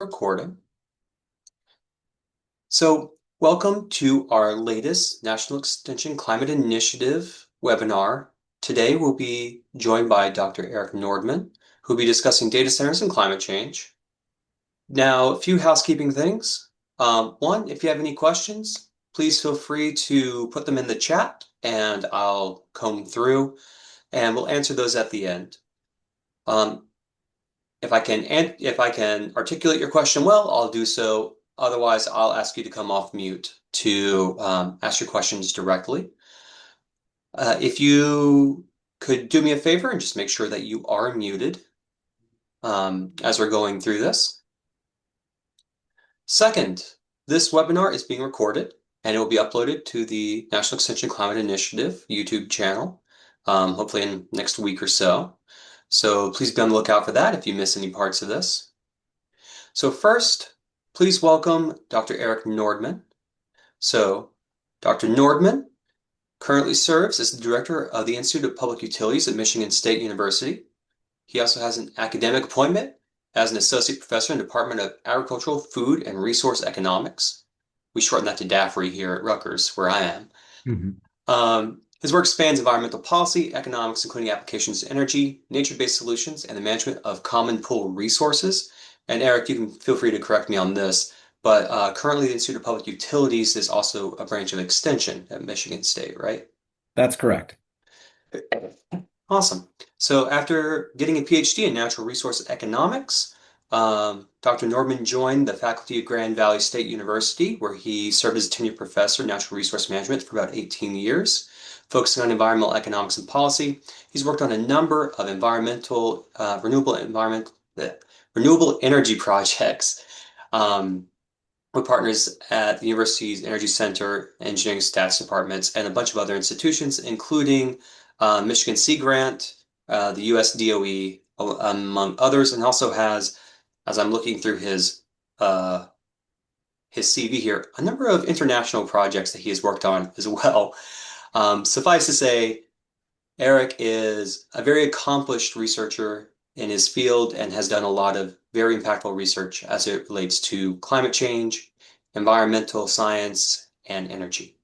Recording. So, welcome to our latest National Extension Climate Initiative webinar. Today, we'll be joined by Dr. Erik Nordman, who will be discussing data centers and climate change. Now, a few housekeeping things. One, if you have any questions, please feel free to put them in the chat and I'll comb through and we'll answer those at the end. Um, if I can articulate your question well, I'll do so. Otherwise, I'll ask you to come off mute to ask your questions directly. If you could do me a favor and just make sure that you are muted as we're going through this. Second, this webinar is being recorded and it will be uploaded to the National Extension Climate Initiative YouTube channel, hopefully in next week or so. So please be on the lookout for that if you miss any parts of this. So first, please welcome Dr. Erik Nordman. So, Dr. Nordman currently serves as the director of the Institute of Public Utilities at Michigan State University. He also has an academic appointment as an associate professor in the Department of Agricultural, Food, and Resource Economics. We shorten that to DAFRE here at Rutgers, where I am. His work spans environmental policy, economics, including applications to energy, nature-based solutions, and the management of common pool resources. And Erik, you can feel free to correct me on this, but currently the Institute of Public Utilities is also a branch of extension at Michigan State, right? That's correct. Awesome. So after getting a Ph.D. in natural resource economics, Dr. Nordman joined the faculty of Grand Valley State University, where he served as a tenured professor in natural resource management for about 18 years, focusing on environmental economics and policy. He's worked on a number of renewable energy projects with partners at the university's Energy Center, Engineering Stats departments, and a bunch of other institutions, including Michigan Sea Grant, the US DOE, among others, and also has, as I'm looking through his CV here, a number of international projects that he has worked on as well. Suffice to say, Erik is a very accomplished researcher in his field and has done a lot of very impactful research as it relates to climate change, environmental science, and energy.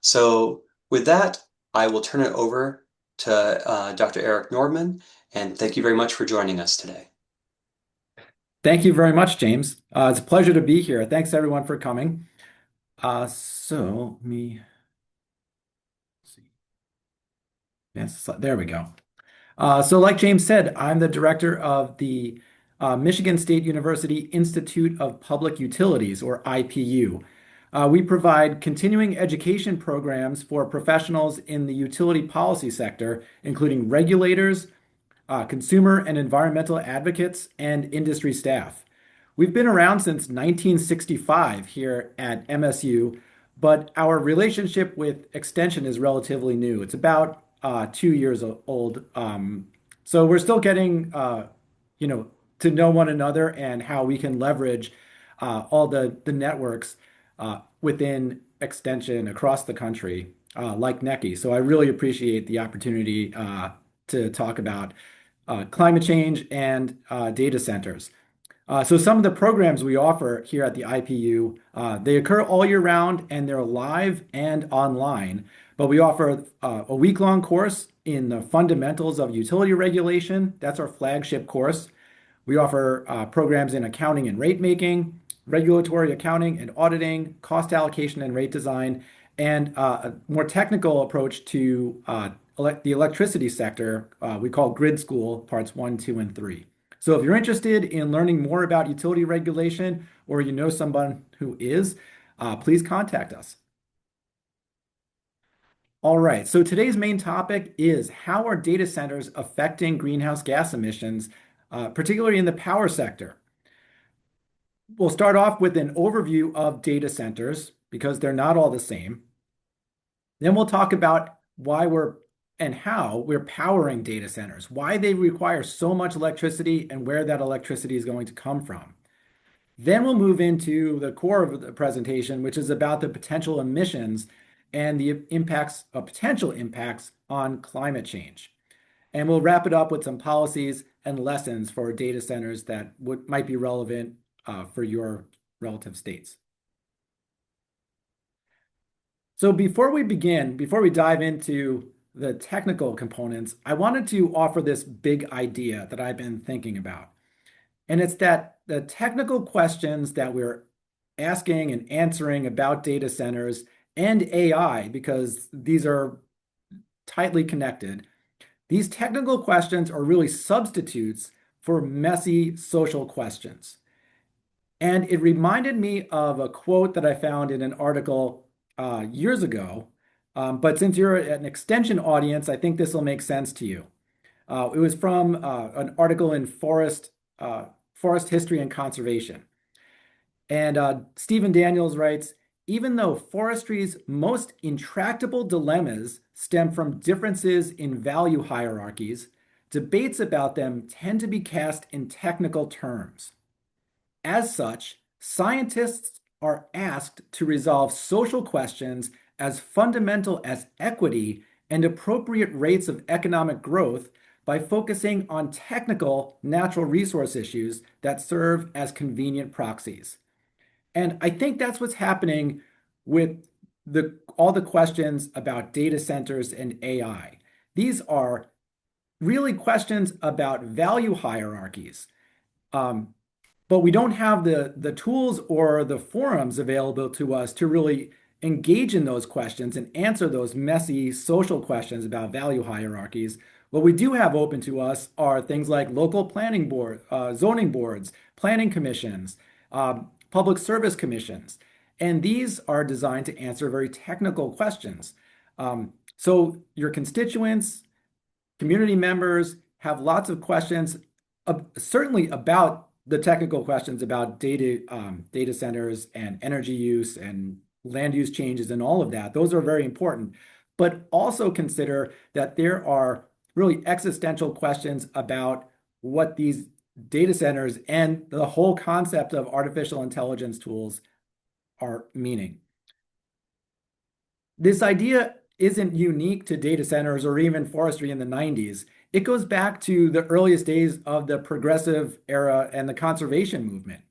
So with that, I will turn it over to Dr. Erik Nordman, and thank you very much for joining us today. Thank you very much, James. It's a pleasure to be here. Thanks everyone for coming. So let me see. Yes, there we go. So like James said, I'm the director of the Michigan State University Institute of Public Utilities, or IPU. We provide continuing education programs for professionals in the utility policy sector, including regulators, consumer and environmental advocates, and industry staff. We've been around since 1965 here at MSU, but our relationship with Extension is relatively new. It's about 2 years old. So we're still getting, to know one another and how we can leverage all the networks within Extension across the country, like NECI. So I really appreciate the opportunity to talk about climate change and data centers. So some of the programs we offer here at the IPU, they occur all year round and they're live and online. But we offer a week-long course in the fundamentals of utility regulation. That's our flagship course. We offer programs in accounting and rate making, regulatory accounting and auditing, cost allocation and rate design, and a more technical approach to the electricity sector, we call Grid School Parts 1, 2, and 3. So if you're interested in learning more about utility regulation or you know someone who is, please contact us. All right, so today's main topic is how are data centers affecting greenhouse gas emissions, particularly in the power sector? We'll start off with an overview of data centers because they're not all the same. Then we'll talk about why and how we're powering data centers, why they require so much electricity and where that electricity is going to come from. Then we'll move into the core of the presentation, which is about the potential emissions and the potential impacts on climate change. And we'll wrap it up with some policies and lessons for data centers that might be relevant for your relative states. So before we begin, before we dive into the technical components, I wanted to offer this big idea that I've been thinking about. And it's that the technical questions that we're asking and answering about data centers and AI, because these are tightly connected, these technical questions are really substitutes for messy social questions. And it reminded me of a quote that I found in an article years ago. But since you're an extension audience, I think this will make sense to you. It was from an article in Forest History and Conservation. And Stephen Daniels writes, even though forestry's most intractable dilemmas stem from differences in value hierarchies, debates about them tend to be cast in technical terms. As such, scientists are asked to resolve social questions as fundamental as equity and appropriate rates of economic growth by focusing on technical natural resource issues that serve as convenient proxies. And I think that's what's happening with all the questions about data centers and AI. These are really questions about value hierarchies. Um, but we don't have the tools or the forums available to us to really engage in those questions and answer those messy social questions about value hierarchies. What we do have open to us are things like local planning board, zoning boards, planning commissions, public service commissions, and these are designed to answer very technical questions. So your constituents, community members have lots of questions, certainly about the technical questions about data centers and energy use and land use changes and all of that. Those are very important. But also consider that there are really existential questions about what these data centers and the whole concept of artificial intelligence tools are meaning. This idea isn't unique to data centers or even forestry in the 90s. It goes back to the earliest days of the progressive era and the conservation movement.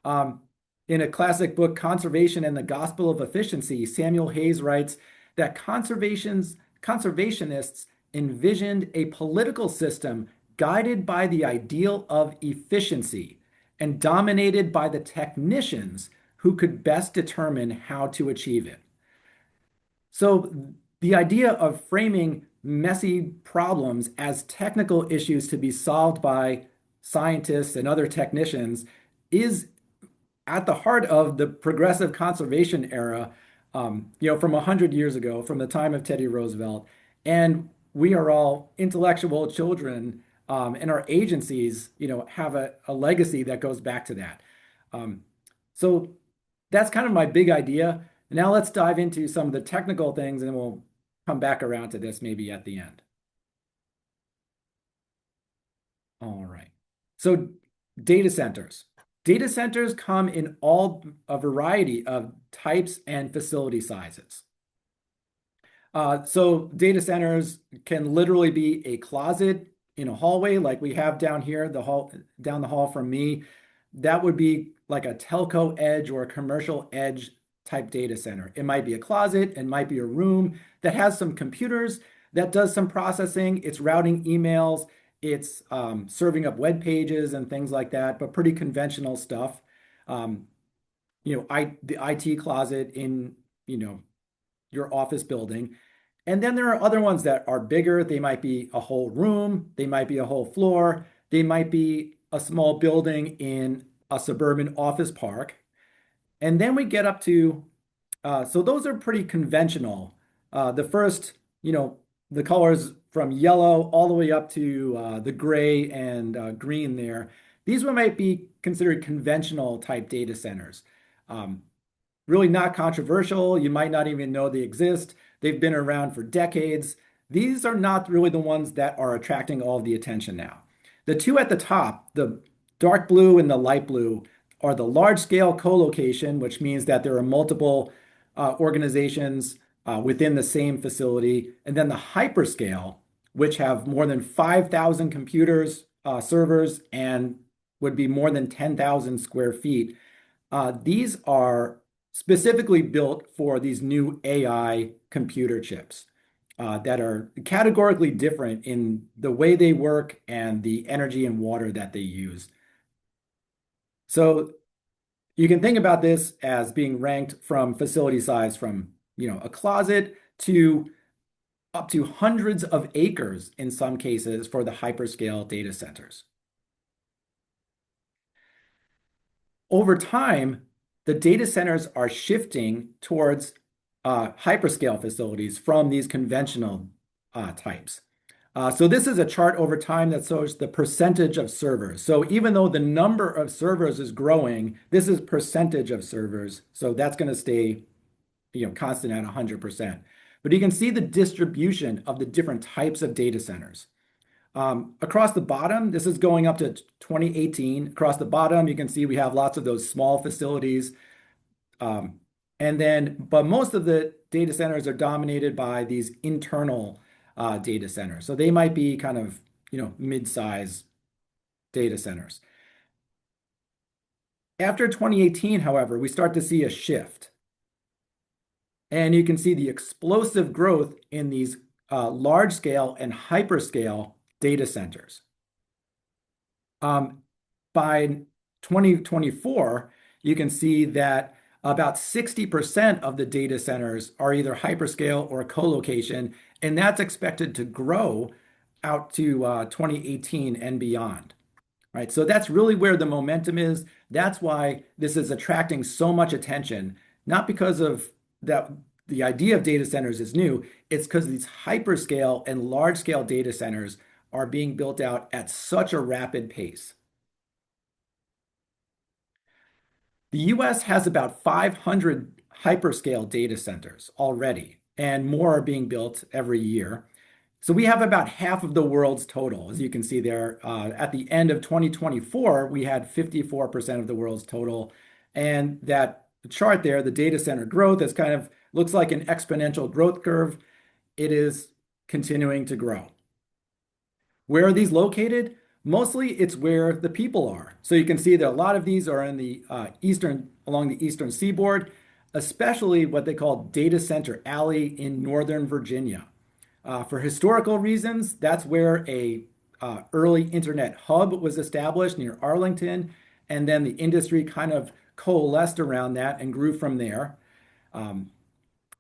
Um, in a classic book, Conservation and the Gospel of Efficiency, Samuel Hayes writes that conservationists envisioned a political system guided by the ideal of efficiency and dominated by the technicians who could best determine how to achieve it. So the idea of framing messy problems as technical issues to be solved by scientists and other technicians is at the heart of the progressive conservation era, from 100 years ago, from the time of Teddy Roosevelt. And we are all intellectual children, and our agencies, have a legacy that goes back to that. Um, so that's kind of my big idea. Now let's dive into some of the technical things, and then we'll come back around to this maybe at the end. All right. So data centers. Data centers come in a variety of types and facility sizes. So data centers can literally be a closet in a hallway, like we have down here, down the hall from me. That would be like a telco edge or a commercial edge type data center. It might be a closet, it might be a room that has some computers that does some processing. It's routing emails, it's serving up web pages and things like that, but pretty conventional stuff. Um, the IT closet in, your office building. And then there are other ones that are bigger. They might be a whole room, they might be a whole floor, they might be a small building in a suburban office park. And then we get up to, so those are pretty conventional. The first, the colors from yellow all the way up to the gray and green there. These one might be considered conventional type data centers. Um, Really not controversial. You might not even know they exist. They've been around for decades. These are not really the ones that are attracting all of the attention now. The two at the top, the dark blue and the light blue, are the large scale co-location, which means that there are multiple organizations within the same facility, and then the hyperscale, which have more than 5,000 computers, servers, and would be more than 10,000 square feet. These are specifically built for these new AI computer chips that are categorically different in the way they work and the energy and water that they use. So you can think about this as being ranked from facility size from, a closet to up to hundreds of acres in some cases for the hyperscale data centers. Over time, the data centers are shifting towards hyperscale facilities from these conventional types. So this is a chart over time that shows the percentage of servers. So even though the number of servers is growing, this is percentage of servers. So that's going to stay, constant at 100%. But you can see the distribution of the different types of data centers. Across the bottom, this is going up to 2018. Across the bottom, you can see we have lots of those small facilities. Um, but most of the data centers are dominated by these internal data centers. So they might be kind of, mid-size data centers. After 2018, however, we start to see a shift. And you can see the explosive growth in these large scale and hyperscale data centers. By 2024, you can see that about 60% of the data centers are either hyperscale or co-location, and that's expected to grow out to 2018 and beyond. Right. So that's really where the momentum is. That's why this is attracting so much attention, not because of that the idea of data centers is new, it's because these hyperscale and large scale data centers are being built out at such a rapid pace. The US has about 500 hyperscale data centers already, and more are being built every year. So we have about half of the world's total, as you can see there. At the end of 2024, we had 54% of the world's total. And that chart there, the data center growth, is kind of looks like an exponential growth curve. It is continuing to grow. Where are these located? Mostly it's where the people are. So you can see that a lot of these are in the along the eastern seaboard, especially what they call Data Center Alley in Northern Virginia. For historical reasons, that's where a early internet hub was established near Arlington, and then the industry kind of coalesced around that and grew from there. Um,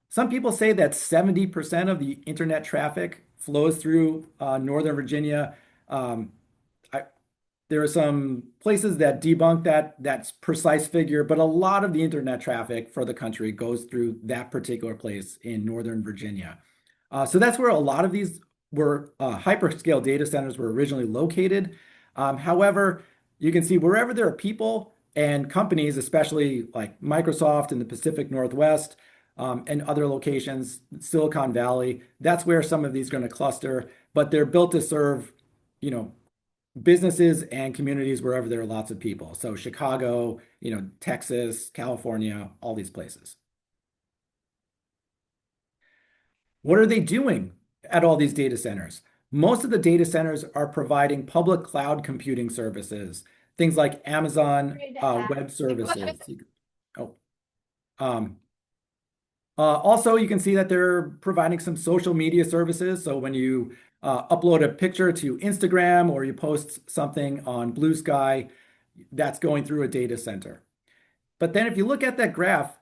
some people say that 70% of the internet traffic flows through Northern Virginia. Um, I, there are some places that debunk that's precise figure, but a lot of the internet traffic for the country goes through that particular place in Northern Virginia. So that's where a lot of these were hyperscale data centers were originally located. However, you can see wherever there are people and companies, especially like Microsoft in the Pacific Northwest, and other locations, Silicon Valley, that's where some of these are going to cluster, but they're built to serve, you know, businesses and communities wherever there are lots of people. So Chicago, Texas, California, all these places. What are they doing at all these data centers? Most of the data centers are providing public cloud computing services, things like Amazon Web Services. Oh, um, also, you can see that they're providing some social media services. So when you upload a picture to Instagram or you post something on Blue Sky, that's going through a data center. But then if you look at that graph,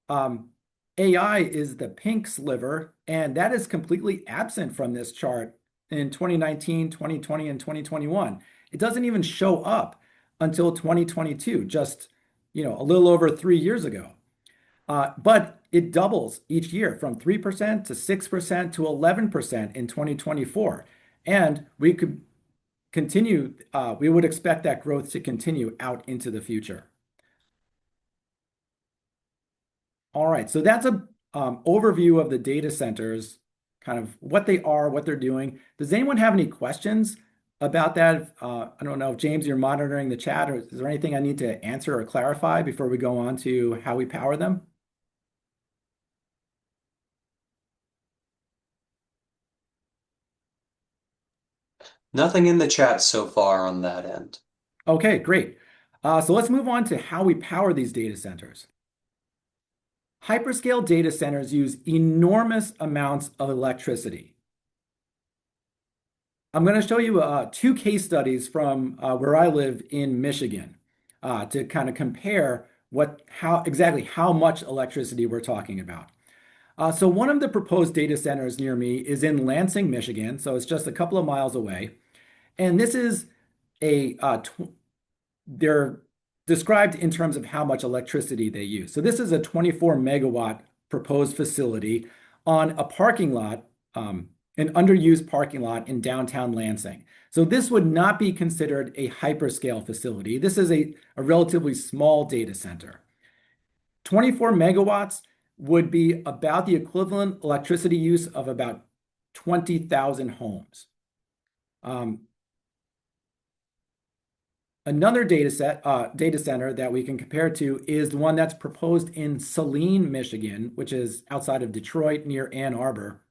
um, AI is the pink sliver, and that is completely absent from this chart in 2019, 2020, and 2021. It doesn't even show up until 2022, just a little over 3 years ago. But it doubles each year from 3% to 6% to 11% in 2024. And we could continue, we would expect that growth to continue out into the future. All right, so that's a overview of the data centers, kind of what they are, what they're doing. Does anyone have any questions about that? I don't know if James, you're monitoring the chat, or is there anything I need to answer or clarify before we go on to how we power them? Nothing in the chat so far on that end. Okay, great. So let's move on to how we power these data centers. Hyperscale data centers use enormous amounts of electricity. I'm going to show you two case studies from where I live in Michigan to kind of compare exactly how much electricity we're talking about. So one of the proposed data centers near me is in Lansing, Michigan, so it's just a couple of miles away. And this is a they're described in terms of how much electricity they use. So this is a 24 megawatt proposed facility on a parking lot, an underused parking lot in downtown Lansing. So this would not be considered a hyperscale facility. This is a relatively small data center. 24 megawatts would be about the equivalent electricity use of about 20,000 homes. Um, Another data center that we can compare to is the one that's proposed in Saline, Michigan, which is outside of Detroit near Ann Arbor.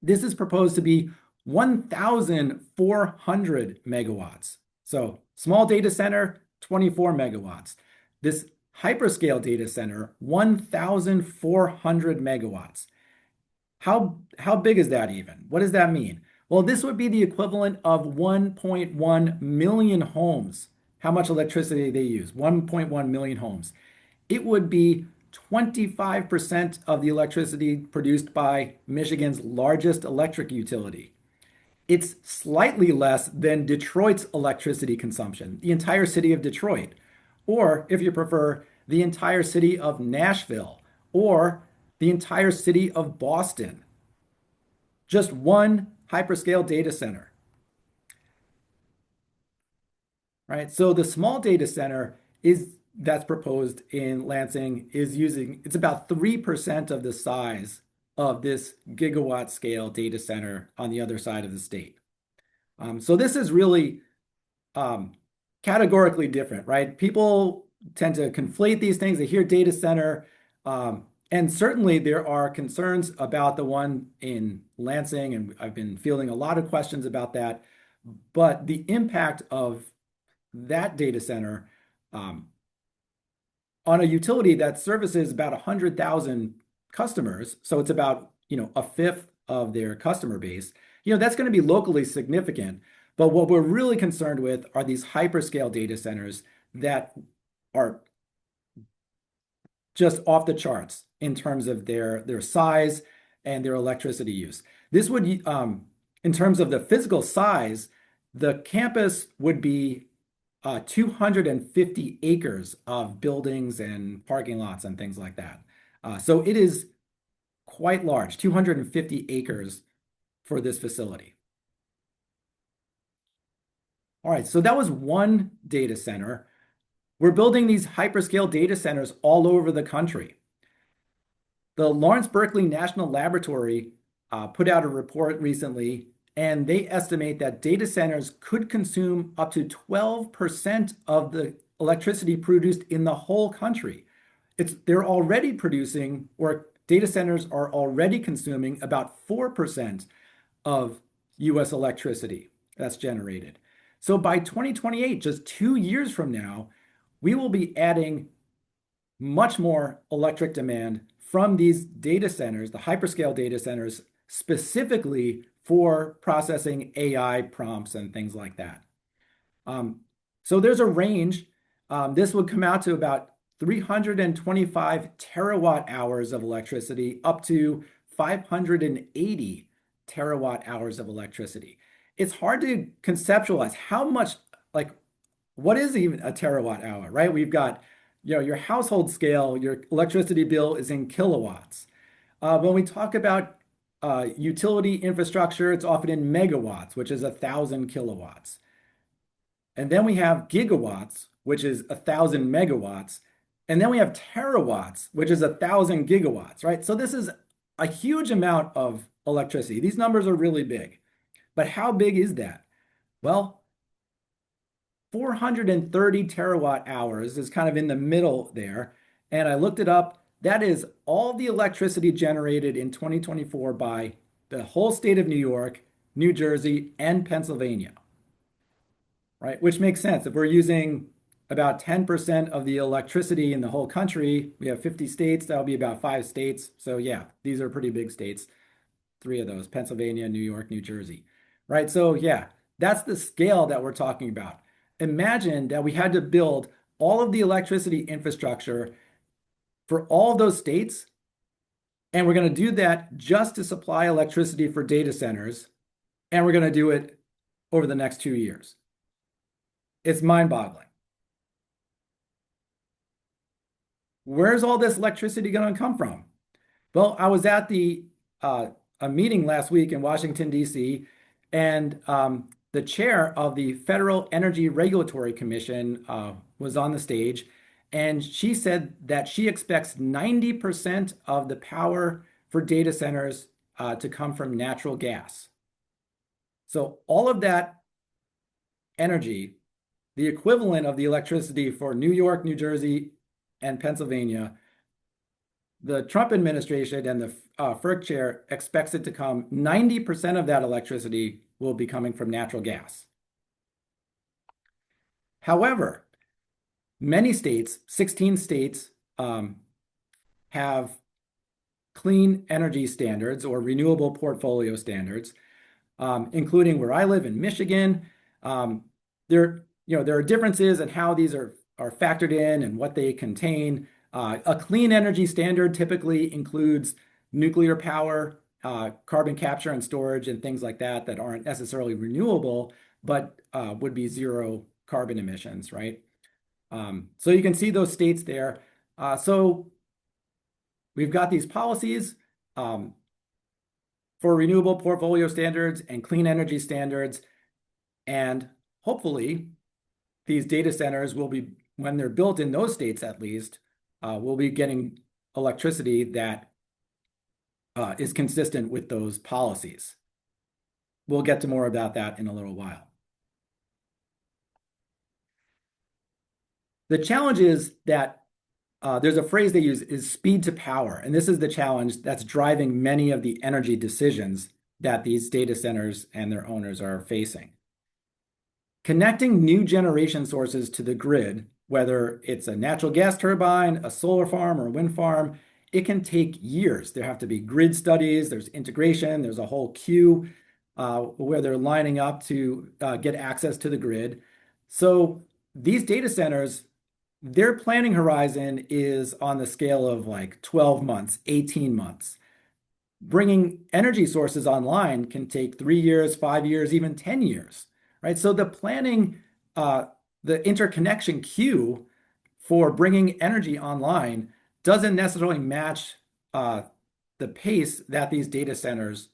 This is proposed to be 1,400 megawatts. So small data center, 24 megawatts. This hyperscale data center, 1,400 megawatts. How big is that even? What does that mean? Well, this would be the equivalent of 1.1 million homes. How much electricity they use? 1.1 million homes. It would be 25% of the electricity produced by Michigan's largest electric utility. It's slightly less than Detroit's electricity consumption, the entire city of Detroit, or if you prefer, the entire city of Nashville, or the entire city of Boston. Just one hyperscale data center, right? So the small data center is that's proposed in Lansing is it's about 3% of the size of this gigawatt scale data center on the other side of the state. So this is really um, categorically different, right? People tend to conflate these things. They hear data center, and certainly there are concerns about the one in Lansing, and I've been fielding a lot of questions about that. But the impact of that data center um, on a utility that services about 100,000 customers, so it's about, a fifth of their customer base, that's going to be locally significant. But what we're really concerned with are these hyperscale data centers that are just off the charts in terms of their size and their electricity use. This would, in terms of the physical size, the campus would be 250 acres of buildings and parking lots and things like that. So it is quite large, 250 acres for this facility. All right, so that was one data center. We're building these hyperscale data centers all over the country. The Lawrence Berkeley National Laboratory put out a report recently, and they estimate that data centers could consume up to 12% of the electricity produced in the whole country. They're already producing, or data centers are already consuming about 4% of US electricity that's generated. So by 2028, just 2 years from now, we will be adding much more electric demand from these data centers, the hyperscale data centers, specifically for processing AI prompts and things like that. So there's a range. This would come out to about 325 terawatt hours of electricity up to 580 terawatt hours of electricity. It's hard to conceptualize how much, like, what is even a terawatt hour, right? We've got, your household scale, your electricity bill is in kilowatts. When we talk about utility infrastructure, it's often in megawatts, which is 1,000 kilowatts. And then we have gigawatts, which is 1,000 megawatts. And then we have terawatts, which is 1,000 gigawatts, right? So this is a huge amount of electricity. These numbers are really big. But how big is that? Well, 430 terawatt hours is kind of in the middle there. And I looked it up. That is all the electricity generated in 2024 by the whole state of New York, New Jersey, and Pennsylvania. right? Which makes sense. If we're using about 10% of the electricity in the whole country, we have 50 states, that'll be about 5 states. So yeah, these are pretty big states, three of those, Pennsylvania, New York, New Jersey, right? So yeah, that's the scale that we're talking about. Imagine that we had to build all of the electricity infrastructure for all of those states, and we're going to do that just to supply electricity for data centers, and we're going to do it over the next 2 years. It's mind-boggling. Where's all this electricity going to come from? Well, I was at uh, a meeting last week in Washington, D.C., and the chair of the Federal Energy Regulatory Commission was on the stage, and she said that she expects 90% of the power for data centers to come from natural gas. So all of that energy, the equivalent of the electricity for New York, New Jersey, and Pennsylvania, the Trump administration and the FERC chair expects it to come, 90% of that electricity will be coming from natural gas. However, many states, 16 states, have clean energy standards or renewable portfolio standards, including where I live in Michigan. There are differences in how these are factored in and what they contain. A clean energy standard typically includes nuclear power, carbon capture and storage, and things like that that aren't necessarily renewable, but would be zero carbon emissions, right? So you can see those states there. So we've got these policies for renewable portfolio standards and clean energy standards, and hopefully these data centers will be, when they're built in those states at least, will be getting electricity that is consistent with those policies. We'll get to more about that in a little while. The challenge is that there's a phrase they use is speed to power. And this is the challenge that's driving many of the energy decisions that these data centers and their owners are facing. Connecting new generation sources to the grid, whether it's a natural gas turbine, a solar farm, or a wind farm, it can take years. There have to be grid studies, there's integration, there's a whole queue where they're lining up to get access to the grid. So these data centers, their planning horizon is on the scale of like 12 months, 18 months. Bringing energy sources online can take 3 years, 5 years, even 10 years, right? So the planning, the interconnection queue for bringing energy online doesn't necessarily match the pace that these data centers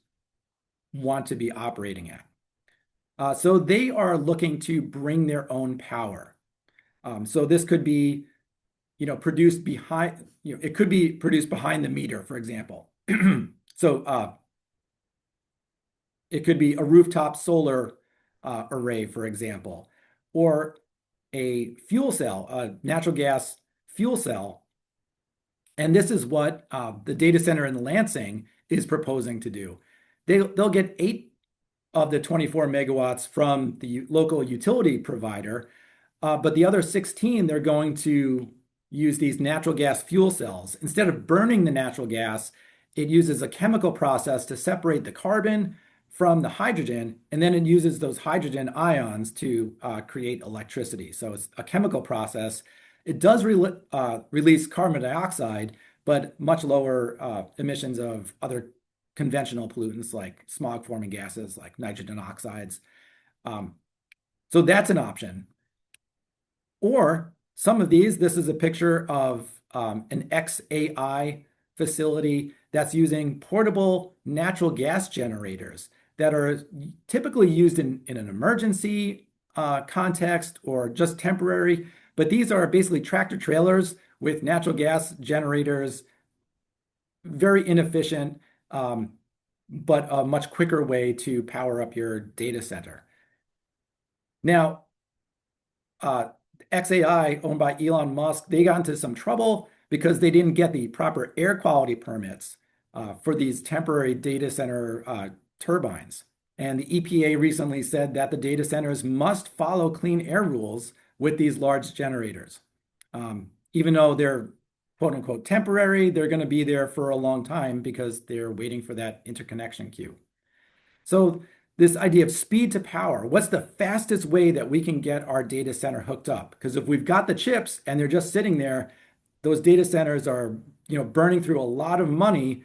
want to be operating at. So they are looking to bring their own power. So this could be, produced behind, it could be produced behind the meter, for example. So it could be a rooftop solar array, for example, or a fuel cell, a natural gas fuel cell. And this is what the data center in Lansing is proposing to do. They'll get 8 of the 24 megawatts from the local utility provider, but the other 16, they're going to use these natural gas fuel cells. Instead of burning the natural gas, it uses a chemical process to separate the carbon from the hydrogen, and then it uses those hydrogen ions to create electricity. So it's a chemical process. It does release carbon dioxide, but much lower emissions of other conventional pollutants like smog-forming gases like nitrogen oxides. So that's an option. Or some of these, this is a picture of an XAI facility that's using portable natural gas generators that are typically used in an emergency context or just temporary. But these are basically tractor trailers with natural gas generators, very inefficient, but a much quicker way to power up your data center. Now, XAI, owned by Elon Musk, they got into some trouble because they didn't get the proper air quality permits for these temporary data center turbines. And the EPA recently said that the data centers must follow clean air rules with these large generators. Even though they're quote unquote temporary, they're going to be there for a long time because they're waiting for that interconnection queue. So this idea of speed to power, what's the fastest way that we can get our data center hooked up? Because if we've got the chips and they're just sitting there, those data centers are, burning through a lot of money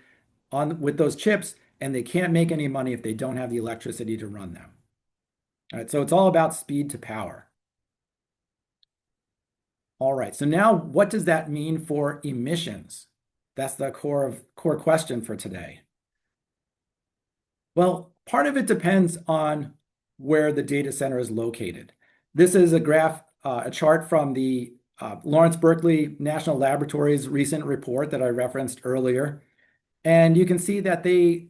on with those chips, and they can't make any money if they don't have the electricity to run them. All right, so it's all about speed to power. All right, so now what does that mean for emissions? That's the core question for today. Well, part of it depends on where the data center is located. This is a graph, a chart from the Lawrence Berkeley National Laboratory's recent report that I referenced earlier. And you can see that they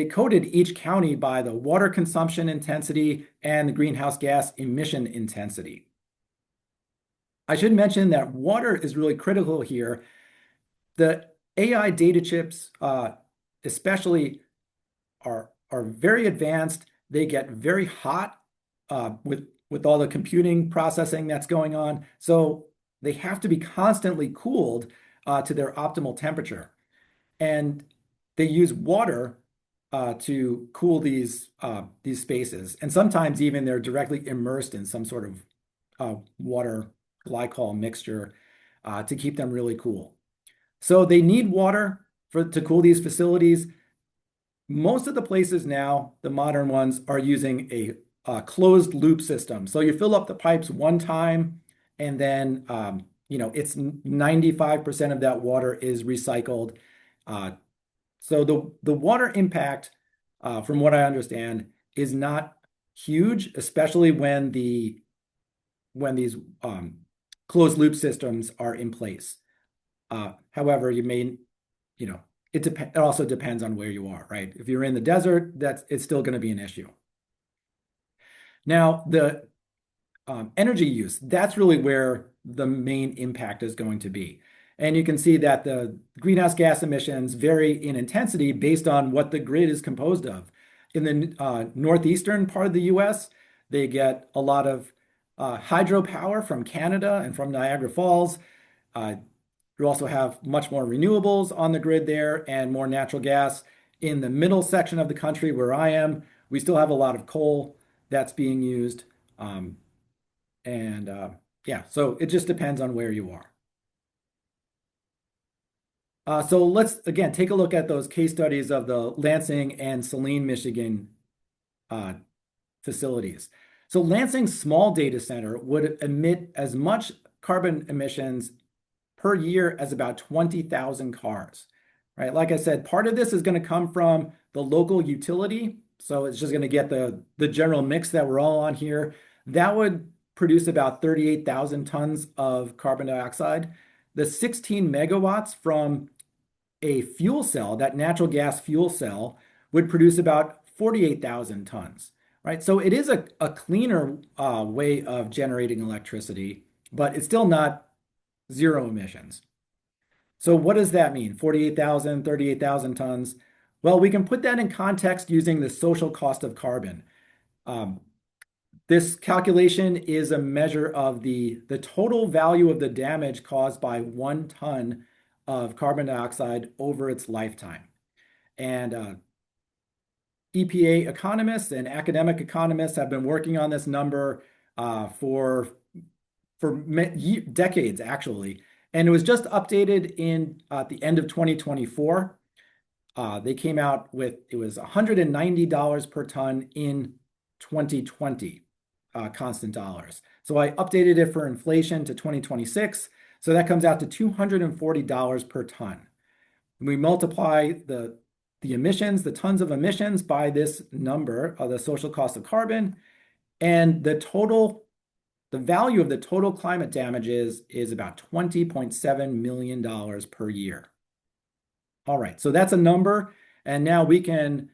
coded each county by the water consumption intensity and the greenhouse gas emission intensity. I should mention that water is really critical here. The AI data chips, especially, are very advanced. They get very hot with all the computing processing that's going on. So they have to be constantly cooled to their optimal temperature. And they use water to cool these spaces. And sometimes even they're directly immersed in some sort of water glycol mixture to keep them really cool. So they need water to cool these facilities. Most of the places now, the modern ones, are using a closed loop system. So you fill up the pipes one time, and then it's 95% of that water is recycled. So the water impact, from what I understand, is not huge, especially when these closed loop systems are in place. However, it also depends on where you are, right? If you're in the desert, it's still going to be an issue. Now, the energy use, that's really where the main impact is going to be. And you can see that the greenhouse gas emissions vary in intensity based on what the grid is composed of. In the northeastern part of the US, they get a lot of hydropower from Canada and from Niagara Falls. You also have much more renewables on the grid there and more natural gas. In the middle section of the country where I am, we still have a lot of coal that's being used. Yeah, so it just depends on where you are. So let's, again, take a look at those case studies of the Lansing and Saline, Michigan facilities. So Lansing's small data center would emit as much carbon emissions per year as about 20,000 cars, right? Like I said, part of this is going to come from the local utility. So it's just going to get the general mix that we're all on here. That would produce about 38,000 tons of carbon dioxide. The 16 megawatts from a fuel cell, that natural gas fuel cell, would produce about 48,000 tons, right? So it is a cleaner way of generating electricity, but it's still not zero emissions. So what does that mean? 48,000, 38,000 tons. Well, we can put that in context using the social cost of carbon. This calculation is a measure of the total value of the damage caused by 1 ton of carbon dioxide over its lifetime. And EPA economists and academic economists have been working on this number for decades, actually. And it was just updated at the end of 2024. They came out with, it was $190 per ton in 2020, constant dollars. So I updated it for inflation to 2026. So that comes out to $240 per ton. We multiply the emissions, the tons of emissions, by this number of the social cost of carbon, and the value of the total climate damages is about $20.7 million per year. All right, so that's a number, and now we can,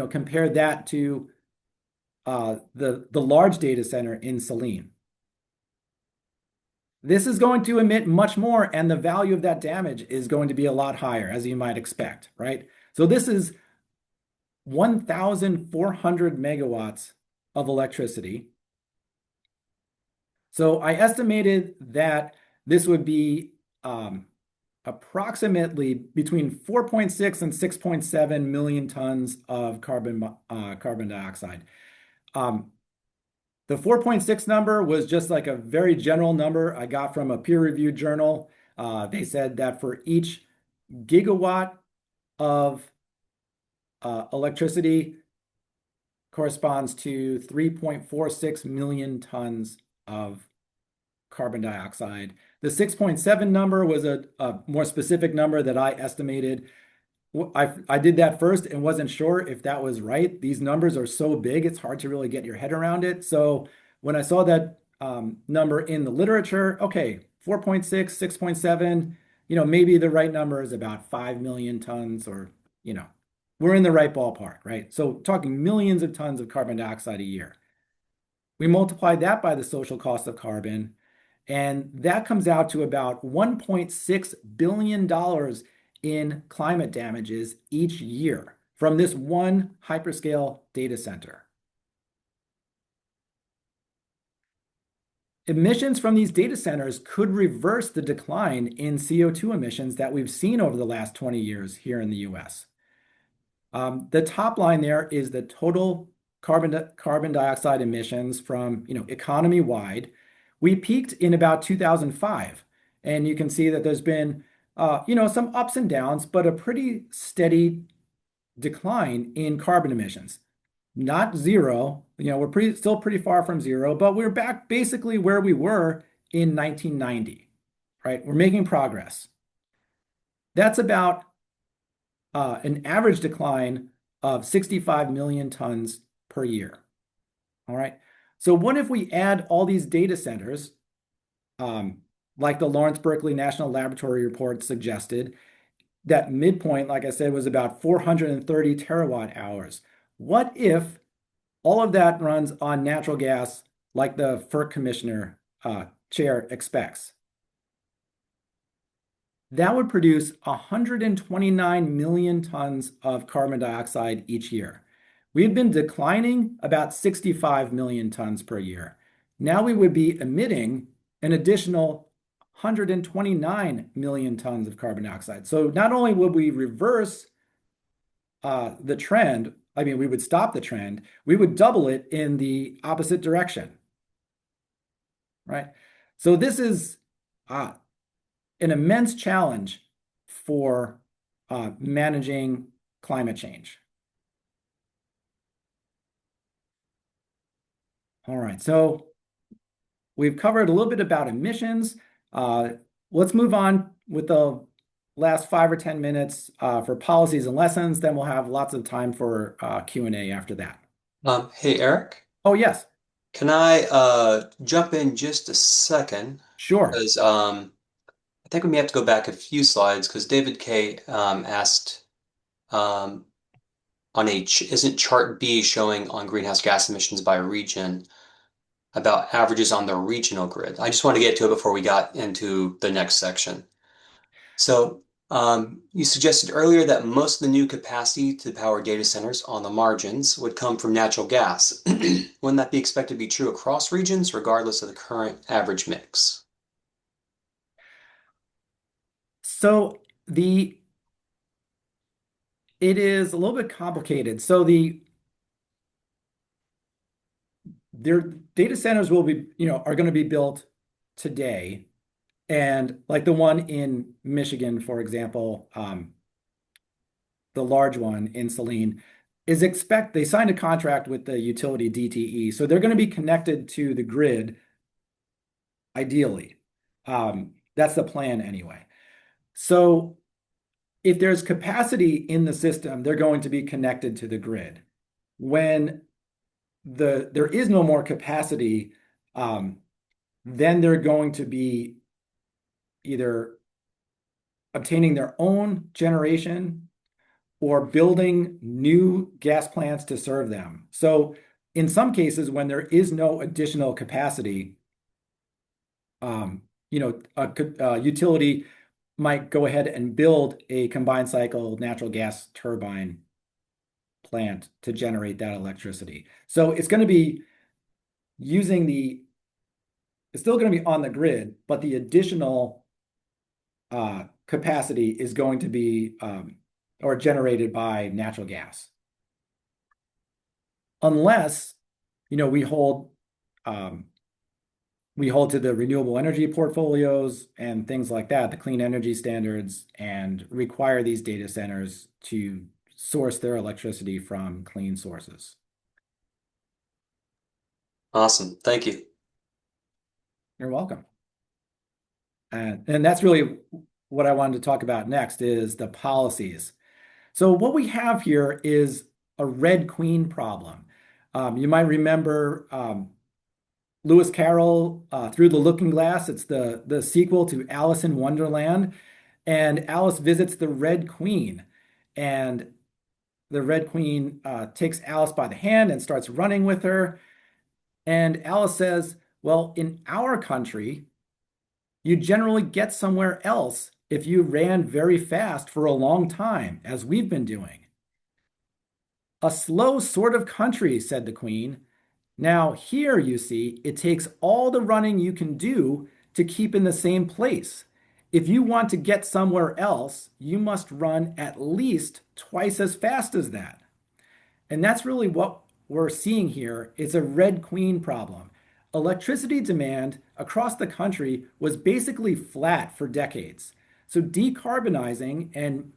compare that to the large data center in Saline. This is going to emit much more, and the value of that damage is going to be a lot higher, as you might expect, right? So this is 1,400 megawatts of electricity. So I estimated that this would be approximately between 4.6 and 6.7 million tons of carbon dioxide. Um, the 4.6 number was just like a very general number I got from a peer-reviewed journal. They said that for each gigawatt of electricity corresponds to 3.46 million tons of carbon dioxide. The 6.7 number was a more specific number that I estimated. I did that first and wasn't sure if that was right. These numbers are so big, it's hard to really get your head around it. So when I saw that number in the literature, okay, 4.6, 6.7, maybe the right number is about 5 million tons or, you know, we're in the right ballpark, right? So talking millions of tons of carbon dioxide a year. We multiply that by the social cost of carbon, and that comes out to about $1.6 billion in climate damages each year from this one hyperscale data center. Emissions from these data centers could reverse the decline in CO2 emissions that we've seen over the last 20 years here in the US. The top line there is the total carbon dioxide emissions from, economy wide. We peaked in about 2005, and you can see that there's been, some ups and downs, but a pretty steady decline in carbon emissions. Not zero, we're still pretty far from zero, but we're back basically where we were in 1990, right? We're making progress. That's about an average decline of 65 million tons per year. All right. So what if we add all these data centers, like the Lawrence Berkeley National Laboratory report suggested, that midpoint, like I said, was about 430 terawatt hours. What if all of that runs on natural gas like the FERC commissioner chair expects? That would produce 129 million tons of carbon dioxide each year. We've been declining about 65 million tons per year. Now we would be emitting an additional 129 million tons of carbon dioxide. So not only would we reverse the trend, I mean, we would stop the trend, we would double it in the opposite direction, right? So this is an immense challenge for managing climate change. All right, so we've covered a little bit about emissions. Let's move on with the last 5 or 10 minutes for policies and lessons. Then we'll have lots of time for Q&A after that. Hey, Eric, Oh, yes, can I jump in just a second? sure. Because I think we may have to go back a few slides because David K. Asked um, isn't chart B showing on greenhouse gas emissions by region about averages on the regional grid? I just want to get to it before we got into the next section. So you suggested earlier that most of the new capacity to power data centers on the margins would come from natural gas. Wouldn't that be expected to be true across regions, regardless of the current average mix? So it is a little bit complicated. So their data centers will be, are going to be built today. And like the one in Michigan, for example, the large one in Saline, they signed a contract with the utility DTE. So they're going to be connected to the grid, ideally. That's the plan anyway. So if there's capacity in the system, they're going to be connected to the grid. When there is no more capacity, then they're going to be either obtaining their own generation or building new gas plants to serve them. So in some cases, when there is no additional capacity, a utility might go ahead and build a combined cycle natural gas turbine plant to generate that electricity. So it's going to be using the, it's still going to be on the grid, but the additional capacity is going to be or generated by natural gas. Unless, you know, um, we hold to the renewable energy portfolios and things like that, the clean energy standards, and require these data centers to source their electricity from clean sources. Awesome. Thank you. You're welcome. And that's really what I wanted to talk about next is the policies. So what we have here is a red queen problem. You might remember Lewis Carroll, Through the Looking Glass. It's the sequel to Alice in Wonderland. And Alice visits the Red Queen. And the Red Queen takes Alice by the hand and starts running with her. And Alice says, well, in our country, you generally get somewhere else if you ran very fast for a long time, as we've been doing. A slow sort of country, said the Queen. Now, here, you see, it takes all the running you can do to keep in the same place. If you want to get somewhere else, you must run at least twice as fast as that. And that's really what we're seeing here is a red queen problem. Electricity demand across the country was basically flat for decades. So decarbonizing and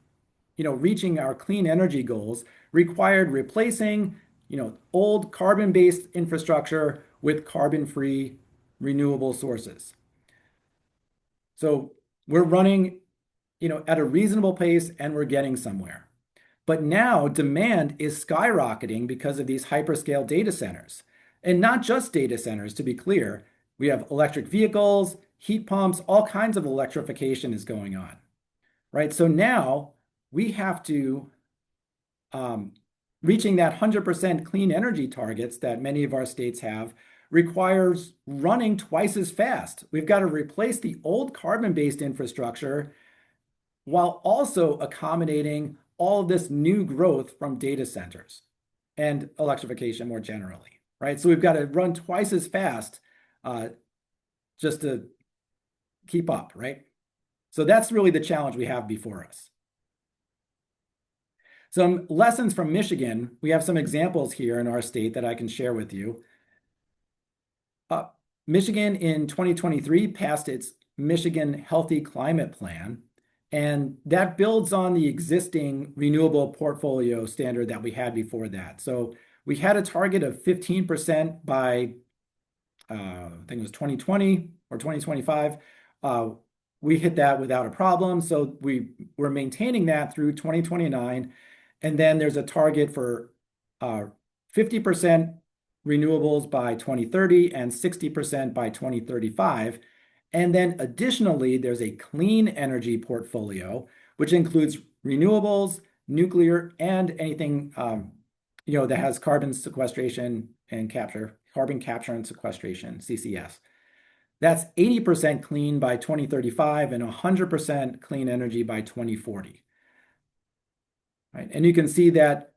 reaching our clean energy goals required replacing, old carbon-based infrastructure with carbon-free renewable sources. So we're running, at a reasonable pace and we're getting somewhere. But now demand is skyrocketing because of these hyperscale data centers. And not just data centers, to be clear. We have electric vehicles, heat pumps, all kinds of electrification is going on, right? So now we have to, reaching that 100% clean energy targets that many of our states have requires running twice as fast. We've got to replace the old carbon-based infrastructure while also accommodating all of this new growth from data centers and electrification more generally, right? So we've got to run twice as fast just to keep up, right? So that's really the challenge we have before us. Some lessons from Michigan. We have some examples here in our state that I can share with you. Michigan in 2023 passed its Michigan Healthy Climate Plan, and that builds on the existing renewable portfolio standard that we had before that. So we had a target of 15% by, I think it was 2020 or 2025. We hit that without a problem. So we're maintaining that through 2029. And then there's a target for 50% renewables by 2030 and 60% by 2035. And then additionally, there's a clean energy portfolio, which includes renewables, nuclear, and anything that has carbon sequestration and capture, carbon capture and sequestration, CCS. That's 80% clean by 2035 and 100% clean energy by 2040. Right? And you can see that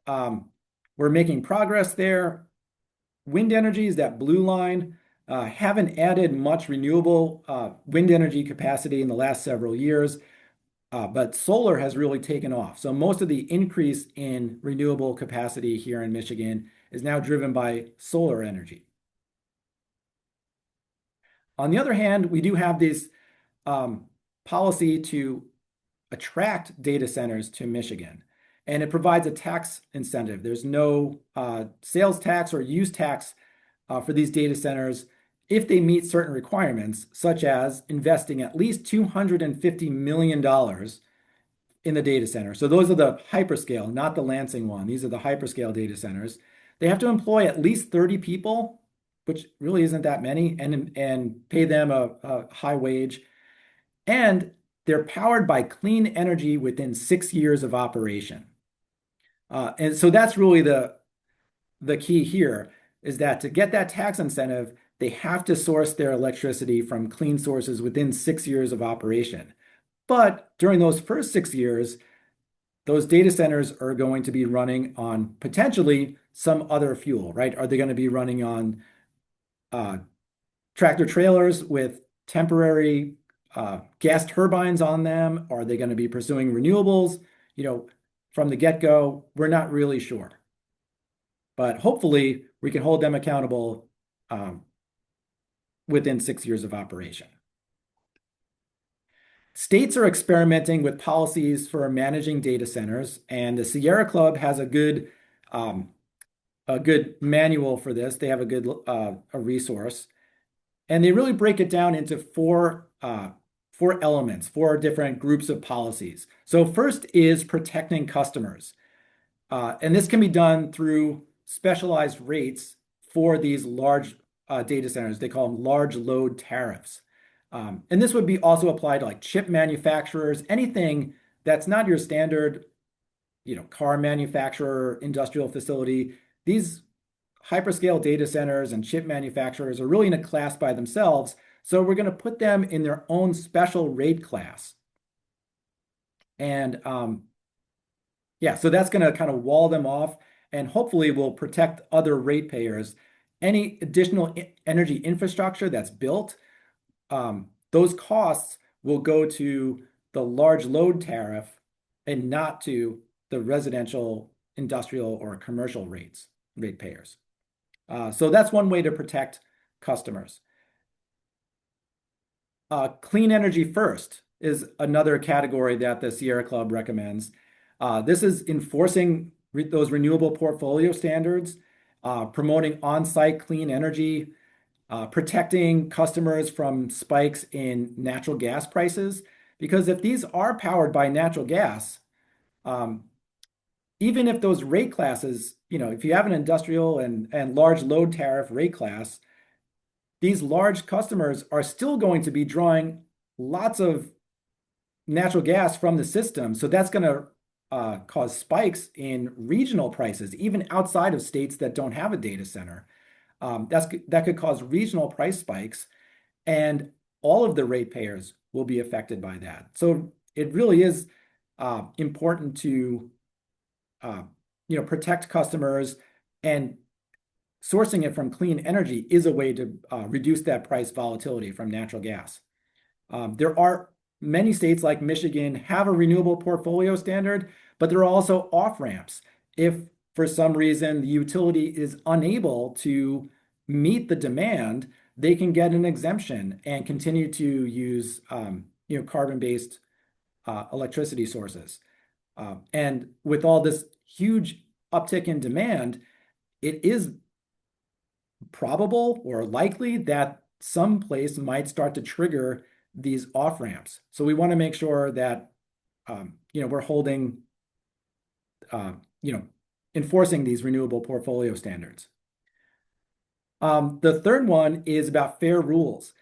we're making progress there. Wind energy is that blue line. Haven't added much renewable wind energy capacity in the last several years, but solar has really taken off. So most of the increase in renewable capacity here in Michigan is now driven by solar energy. On the other hand, we do have this policy to attract data centers to Michigan, and it provides a tax incentive. There's no sales tax or use tax for these data centers if they meet certain requirements, such as investing at least $250 million in the data center. So those are the hyperscale, not the Lansing one. These are the hyperscale data centers. They have to employ at least 30 people, which really isn't that many, and pay them a high wage. And they're powered by clean energy within 6 years of operation. And so that's really the key here, is that to get that tax incentive, they have to source their electricity from clean sources within 6 years of operation. But during those first 6 years, those data centers are going to be running on potentially some other fuel, right? Are they going to be running on uh, tractor trailers with temporary gas turbines on them? Are they going to be pursuing renewables? From the get-go, we're not really sure. But hopefully, we can hold them accountable um, within 6 years of operation. States are experimenting with policies for managing data centers, and the Sierra Club has um, a good manual for this. They have a resource, and they really break it down into four elements, four different groups of policies. So first is protecting customers. And this can be done through specialized rates for these large data centers. They call them large load tariffs. And this would be also applied to like chip manufacturers, anything that's not your standard, car manufacturer, industrial facility. These hyperscale data centers and chip manufacturers are really in a class by themselves. So we're going to put them in their own special rate class. And yeah, so that's going to kind of wall them off and hopefully will protect other ratepayers. Any additional energy infrastructure that's built, those costs will go to the large load tariff and not to the residential, industrial, or commercial ratepayers. So that's one way to protect customers. Clean energy first is another category that the Sierra Club recommends. This is enforcing those renewable portfolio standards, promoting on-site clean energy, protecting customers from spikes in natural gas prices. Because if these are powered by natural gas, um, even if those rate classes, if you have an industrial and large load tariff rate class, these large customers are still going to be drawing lots of natural gas from the system. So that's going to cause spikes in regional prices, even outside of states that don't have a data center. That could cause regional price spikes, and all of the ratepayers will be affected by that. So it really is important to protect customers, and sourcing it from clean energy is a way to reduce that price volatility from natural gas. There are many states like Michigan have a renewable portfolio standard, but there are also off-ramps. If for some reason the utility is unable to meet the demand, they can get an exemption and continue to use carbon-based electricity sources. And with all this huge uptick in demand, it is probable or likely that some place might start to trigger these off ramps. So we want to make sure that we're holding, enforcing these renewable portfolio standards. The third one is about fair rules.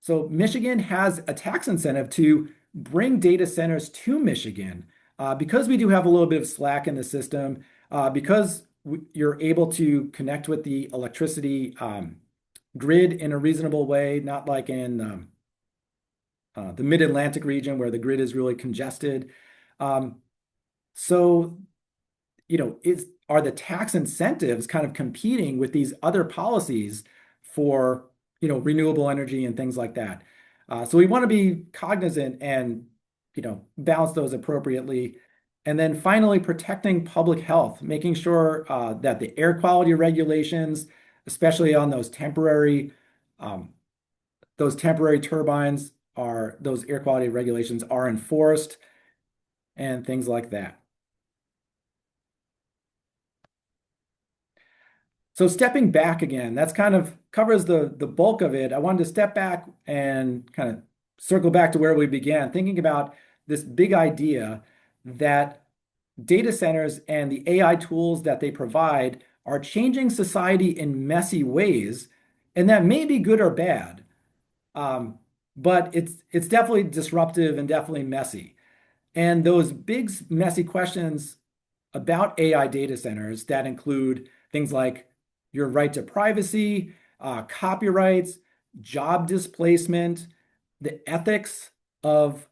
So Michigan has a tax incentive to bring data centers to Michigan because we do have a little bit of slack in the system, because you're able to connect with the electricity grid in a reasonable way, not like in the mid-Atlantic region where the grid is really congested. So, are the tax incentives kind of competing with these other policies for, renewable energy and things like that? So we want to be cognizant and, balance those appropriately. And then finally, protecting public health, making sure that the air quality regulations, especially on um, those temporary turbines, those air quality regulations are enforced and things like that. So stepping back again, that's kind of covers the bulk of it. I wanted to step back and kind of circle back to where we began, thinking about this big idea that data centers and the AI tools that they provide are changing society in messy ways, and that may be good or bad. Um, but it's definitely disruptive and definitely messy. And those big messy questions about AI data centers that include things like your right to privacy, copyrights, job displacement, the ethics of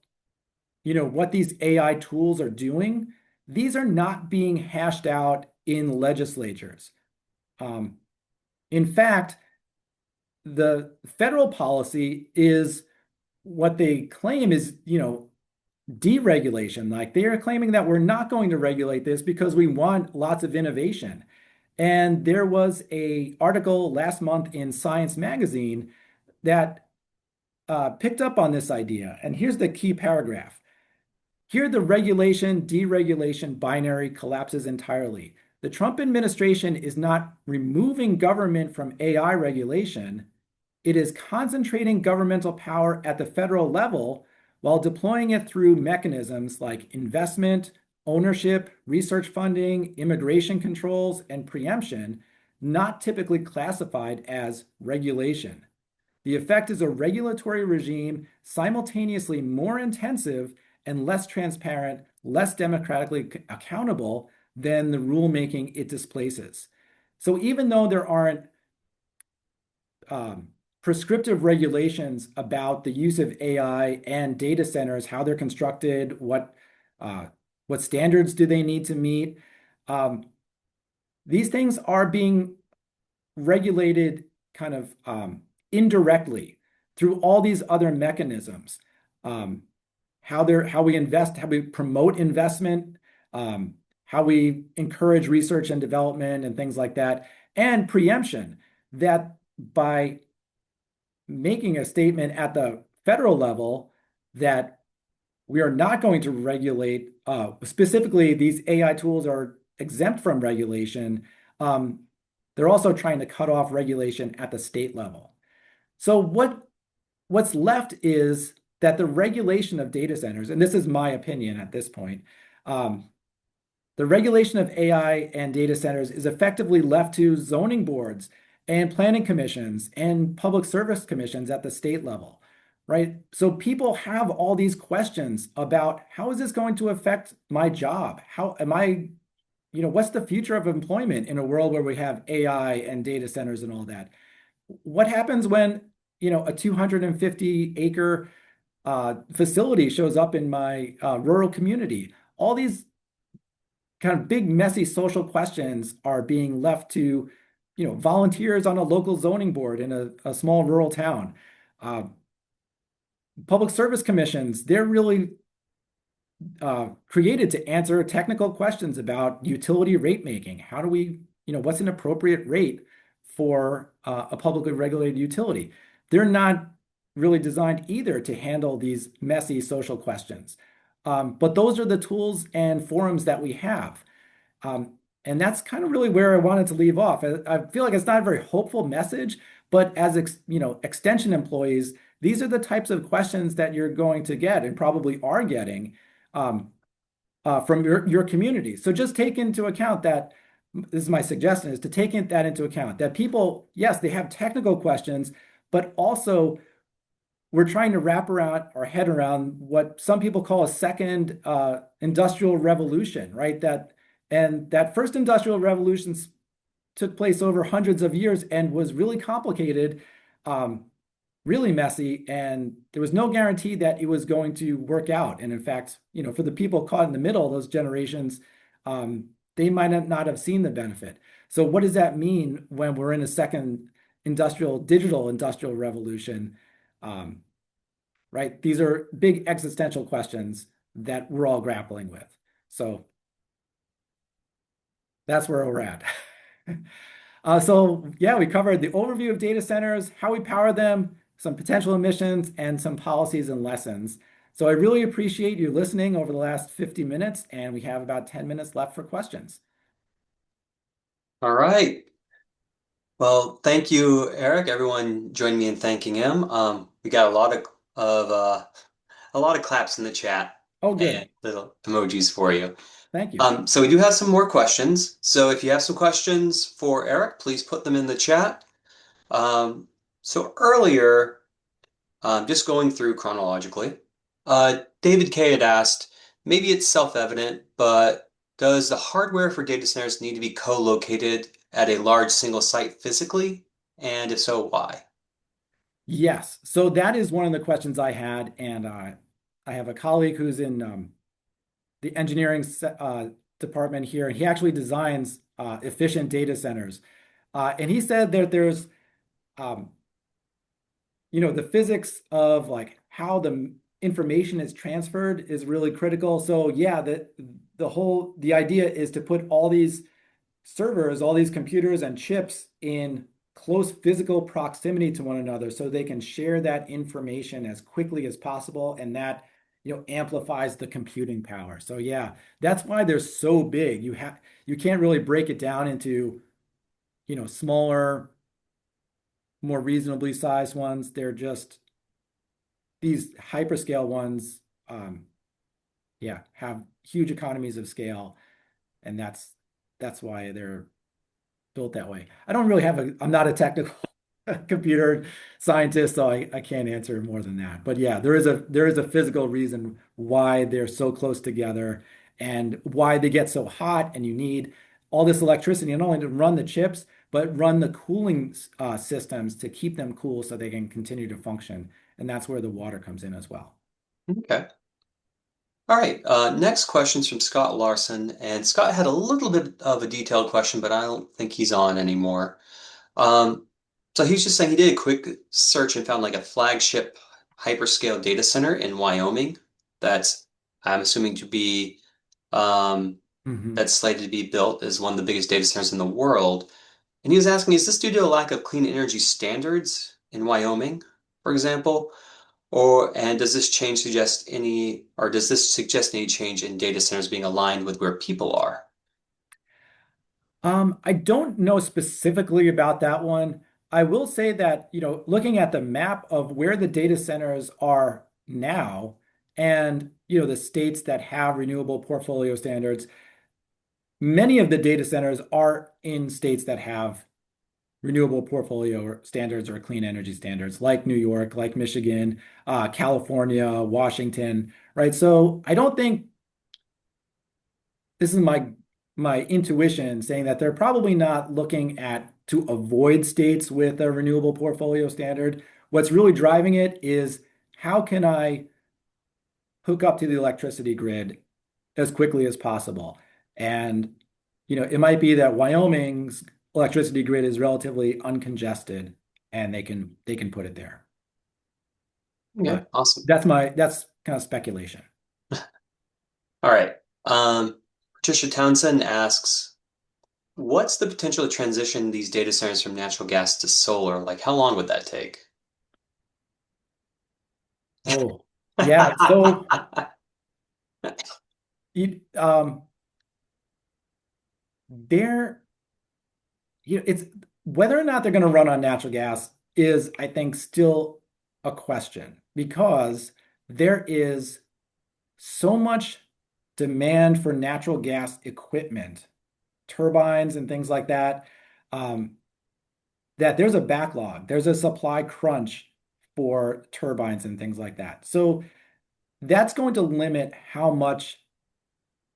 what these AI tools are doing. these are not being hashed out in legislatures. Um, in fact, the federal policy is what they claim is, deregulation. Like they are claiming that we're not going to regulate this because we want lots of innovation. And there was a article last month in Science magazine that picked up on this idea. And here's the key paragraph. Here, the regulation deregulation binary collapses entirely. The Trump administration is not removing government from AI regulation. It is concentrating governmental power at the federal level while deploying it through mechanisms like investment, ownership, research funding, immigration controls, and preemption, not typically classified as regulation. The effect is a regulatory regime simultaneously more intensive and less transparent, less democratically accountable than the rulemaking it displaces. So even though there aren't prescriptive regulations about the use of AI and data centers, how they're constructed, uh, what standards do they need to meet, um, these things are being regulated kind of indirectly through all these other mechanisms. Um, how we invest, how we promote investment, um, how we encourage research and development and things like that, and preemption that by making a statement at the federal level that we are not going to regulate, specifically, these AI tools are exempt from regulation. Um, they're also trying to cut off regulation at the state level. So what's left is that the regulation of data centers, and this is my opinion at this point, um, the regulation of AI and data centers is effectively left to zoning boards and planning commissions and public service commissions at the state level, right? So people have all these questions about how is this going to affect my job? How am I, what's the future of employment in a world where we have AI and data centers and all that? What happens when, a 250-acre facility shows up in my rural community? All these kind of big, messy social questions are being left to, volunteers on a local zoning board in a small rural town. Uh, Public service commissions, they're really created to answer technical questions about utility rate making. How do we, what's an appropriate rate for a publicly regulated utility? They're not really designed either to handle these messy social questions. But those are the tools and forums that we have. Um, and that's kind of really where I wanted to leave off. I feel like it's not a very hopeful message, but as extension employees, these are the types of questions that you're going to get and probably are getting um, from your community. So just take into account that this is my suggestion is to take that into account that people, yes, they have technical questions, but also we're trying to wrap around our head around what some people call a second industrial revolution, right? That first industrial revolution took place over hundreds of years and was really complicated, um, really messy, and there was no guarantee that it was going to work out. And in fact, for the people caught in the middle, those generations, they might not have seen the benefit. So what does that mean when we're in a second digital industrial revolution? Um, right? These are big existential questions that we're all grappling with. So that's where we're at. So yeah, we covered the overview of data centers, how we power them, some potential emissions, and some policies and lessons. So I really appreciate you listening over the last 50 minutes, and we have about 10 minutes left for questions. All right. Well, thank you, Eric. Everyone join me in thanking him. We got a lot of claps in the chat Oh, good. and little emojis for you. Thank you. So we do have some more questions. So if you have some questions for Eric, please put them in the chat. Um, so earlier, just going through chronologically, David K had asked, maybe it's self-evident, but does the hardware for data centers need to be co-located at a large single site physically? And if so, why? Yes. So that is one of the questions I had, and I have a colleague who's in the engineering department here, and he actually designs efficient data centers. And he said that there's um, the physics of like how the information is transferred is really critical. So yeah, the idea is to put all these servers, all these computers and chips in close physical proximity to one another so they can share that information as quickly as possible, and that amplifies the computing power. So yeah, that's why they're so big. You can't really break it down into smaller, more reasonably sized ones. They're just these hyperscale ones, um, yeah, have huge economies of scale, and that's why they're built that way. I don't really have I'm not a technical computer scientist, so I can't answer more than that. But yeah, there is a physical reason why they're so close together and why they get so hot, and you need all this electricity not only to run the chips, but run the cooling systems to keep them cool so they can continue to function. And that's where the water comes in as well. Okay. All right. Next question's from Scott Larson, and Scott had a little bit of a detailed question, but I don't think he's on anymore. Um, so he's just saying he did a quick search and found like a flagship hyperscale data center in Wyoming that's I'm assuming to be um, Mhm. that's slated to be built as one of the biggest data centers in the world. And he was asking, is this due to a lack of clean energy standards in Wyoming, for example? And does this suggest any change in data centers being aligned with where people are? I don't know specifically about that one. I will say that, looking at the map of where the data centers are now and, the states that have renewable portfolio standards, many of the data centers are in states that have renewable portfolio standards or clean energy standards, like New York, like Michigan, California, Washington, right? So I don't think this is my intuition saying that they're probably not looking at to avoid states with a renewable portfolio standard. What's really driving it is how can I hook up to the electricity grid as quickly as possible? And it might be that Wyoming's electricity grid is relatively uncongested and they can put it there. Okay, But awesome. that's kind of speculation. All right. Patricia Townsend asks, what's the potential to transition these data centers from natural gas to solar? Like, how long would that take? Oh, yeah. So you, there it's whether or not they're going to run on natural gas is, I think, still a question because there is so much demand for natural gas equipment, turbines and things like that, um, that there's a backlog. There's a supply crunch for turbines and things like that. So that's going to limit how much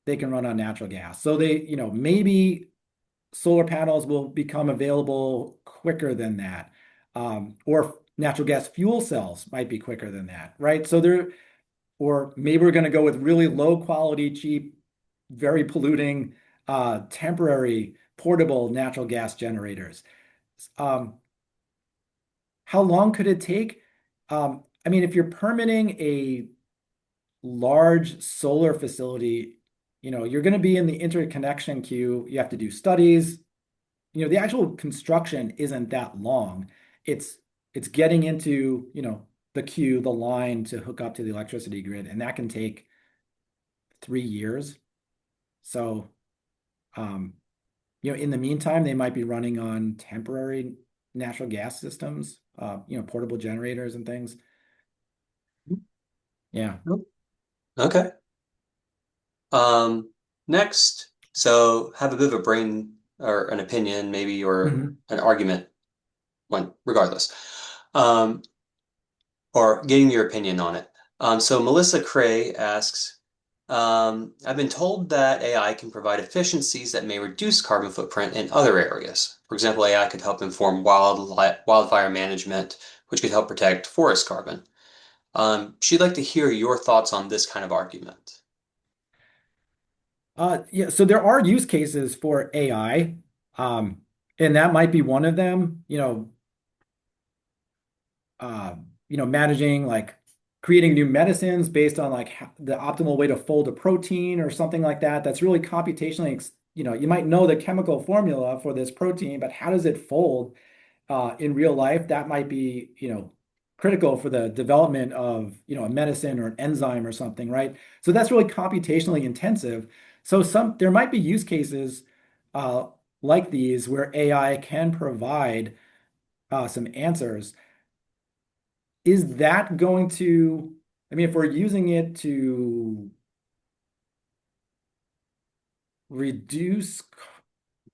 they can run on natural gas. So maybe solar panels will become available quicker than that. Or natural gas fuel cells might be quicker than that, right? Or maybe we're going to go with really low quality, cheap, very polluting, temporary, portable natural gas generators. Um, how long could it take? I mean, if you're permitting a large solar facility, you're going to be in the interconnection queue. You have to do studies. The actual construction isn't that long. It's it's getting into, the queue, the line to hook up to the electricity grid, and that can take 3 years. So, um, in the meantime, they might be running on temporary natural gas systems, portable generators and things. Yeah. Okay. Um, Next, so have a bit of a brain or an opinion, maybe, or Mhm. an argument, one regardless. Um, or getting your opinion on it. So Melissa Cray asks, I've been told that AI can provide efficiencies that may reduce carbon footprint in other areas. For example, AI could help inform wildfire management, which could help protect forest carbon. She'd like to hear your thoughts on this kind of argument. Yeah, so there are use cases for AI, um, and that might be one of them. Managing like creating new medicines based on like the optimal way to fold a protein or something like that. That's really computationally, you might know the chemical formula for this protein, but how does it fold in real life? That might be, critical for the development of, a medicine or an enzyme or something, right? So that's really computationally intensive. So there might be use cases uh, like these where AI can provide some answers. Is that going to, I mean, if we're using it to reduce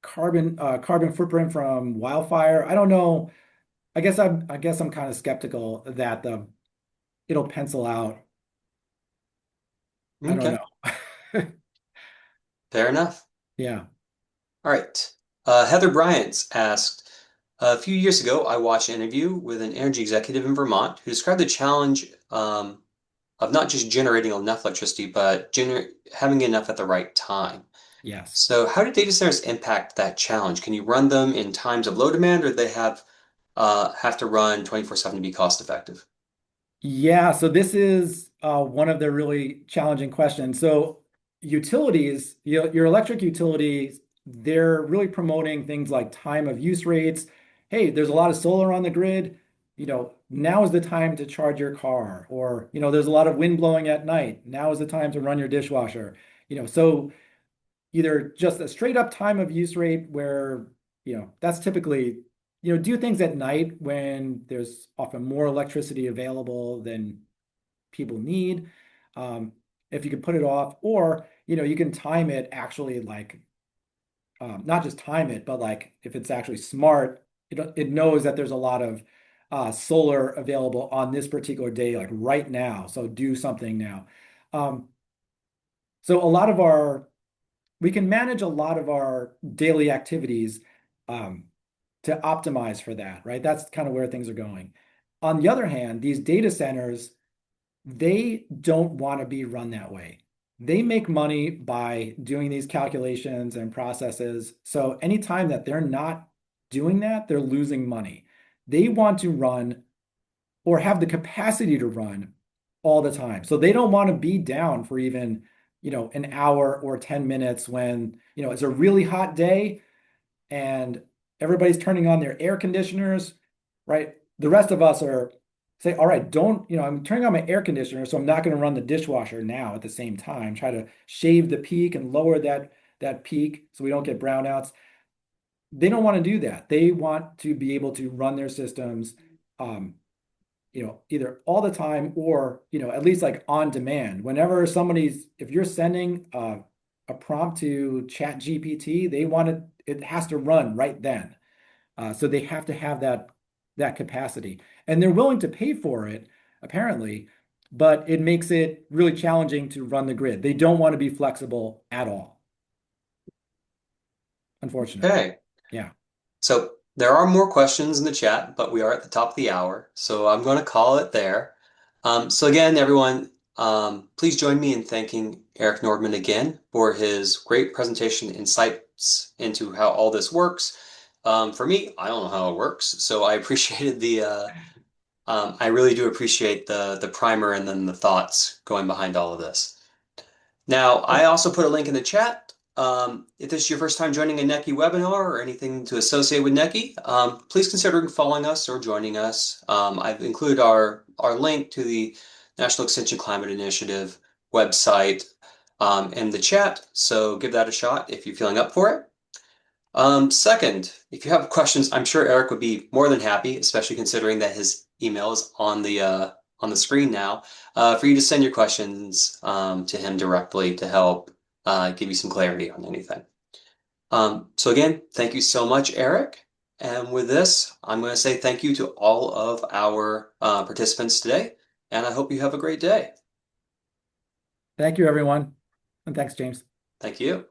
carbon footprint from wildfire, I don't know. I guess I'm kind of skeptical that the it'll pencil out. I don't Okay, know. fair enough. Yeah. All right. Heather Bryant asked, a few years ago, I watched an interview with an energy executive in Vermont who described the challenge of not just generating enough electricity, but having enough at the right time. Yes. So, how do data centers impact that challenge? Can you run them in times of low demand, or do they have to run 24/7 to be cost effective? Yeah, so this is one of the really challenging questions. So utilities, your electric utilities, they're really promoting things like time of use rates. Hey, there's a lot of solar on the grid. Now is the time to charge your car. Or, there's a lot of wind blowing at night. Now is the time to run your dishwasher. So either just a straight up time of use rate where, that's typically, do things at night when there's often more electricity available than people need. Um, if you can put it off, or, you can time it actually like, not just time it, but like if it's actually smart, it knows that there's a lot of solar available on this particular day, like right now. So do something now. Um, so we can manage a lot of our daily activities um, to optimize for that, right? That's kind of where things are going. On the other hand, these data centers, they don't want to be run that way. They make money by doing these calculations and processes. So anytime that they're not doing that, they're losing money. They want to run or have the capacity to run all the time. So they don't want to be down for even, an hour or 10 minutes when, it's a really hot day and everybody's turning on their air conditioners, right? The rest of us are say, all right, don't, I'm turning on my air conditioner, so I'm not going to run the dishwasher now at the same time. Try to shave the peak and lower that peak so we don't get brownouts. They don't want to do that. They want to be able to run their systems um, either all the time or, at least like on demand. Whenever if you're sending a prompt to Chat GPT, it has to run right then. So they have to have that capacity, and they're willing to pay for it, apparently, but it makes it really challenging to run the grid. They don't want to be flexible at all, unfortunately. Okay. Yeah. So there are more questions in the chat, but we are at the top of the hour, so I'm going to call it there. So again, everyone, please join me in thanking Eric Nordman again for his great presentation insights into how all this works. For me, I don't know how it works, so I appreciated I really do appreciate the primer and then the thoughts going behind all of this. Now, I also put a link in the chat. If this is your first time joining a NECI webinar or anything to associate with NECI, please consider following us or joining us. I've included our link to the National Extension Climate Initiative website in the chat, so give that a shot if you're feeling up for it. Second, if you have questions, I'm sure Eric would be more than happy, especially considering that his email is on the screen now, for you to send your questions to him directly to help give you some clarity on anything. So again, thank you so much, Eric. And with this, I'm going to say thank you to all of our participants today, and I hope you have a great day. Thank you, everyone. And thanks, James. Thank you.